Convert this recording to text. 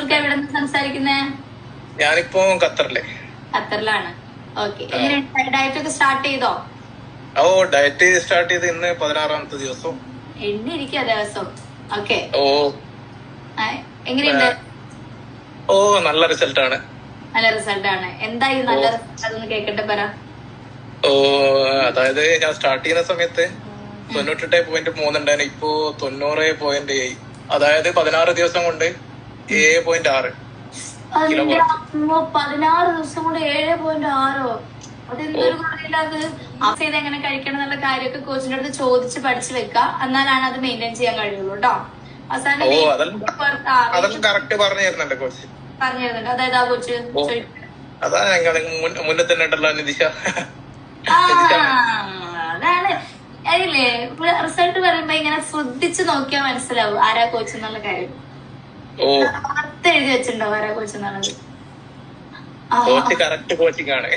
സുൽക്ക എവിടെ നിന്ന് സംസാരിക്കുന്നേ? ഞാനിപ്പോ ഖത്തറിലാണ്. ഓക്കെ. എങ്ങനെയുണ്ട് ഡയറ്റ് ഒക്കെ സ്റ്റാർട്ട് ചെയ്തോ? ഓ ഡയറ്റ് സ്റ്റാർട്ട് ചെയ്ത് ഇന്ന് 16ാമത്തെ ദിവസം. എണ്ണിരിക്കുക ദിവസം. ഓക്കെ. ഓ എങ്ങനെയുണ്ട്? ഓ നല്ല റിസൾട്ട് ആണ്. നല്ല റിസൾട്ട് ആണ്. എന്തായി നല്ല റിസൾട്ട് അതൊന്ന് കേക്കട്ടെ പറ. ഓ അതായത് ഞാൻ സ്റ്റാർട്ട് ചെയ്യുന്ന സമയത്ത് 98.3 ഉണ്ടായിരുന്നു. ഇപ്പോ 90.7. അതായത് 16 ദിവസം കൊണ്ട് 7.6 കിലോ. 16 ദിവസം കൊണ്ട് 7.6. അതെന്തൊരു കാര്യമില്ല. അത് എങ്ങനെ കഴിക്കണം എന്നുള്ള കാര്യമൊക്കെ കോച്ചിന്റെ അടുത്ത് ചോദിച്ച് പഠിച്ചു വെക്കുക. എന്നാലാണ് അത് മെയിൻറ്റെയിൻ ചെയ്യാൻ കഴിയുള്ളൂ കേട്ടോ. അവസാനം പറഞ്ഞു തരുന്നുണ്ട്. അതായത് ആ കോച്ച് അതാ മുന്നേ തന്നെ ഉണ്ടല്ലോ നിതിഷ. അതാണ് അതില്ലേ റിസൾട്ട് പറയുമ്പോ ഇങ്ങനെ ശ്രദ്ധിച്ചു നോക്കിയാൽ മനസ്സിലാവും ആരാ കോച്ച് എന്നുള്ള കാര്യം. എഴുതി വെച്ചിട്ടുണ്ടോ ആരാ കോച്ച് എന്നുള്ളത്? കറക്റ്റ് കോച്ചിങ് ആണ്.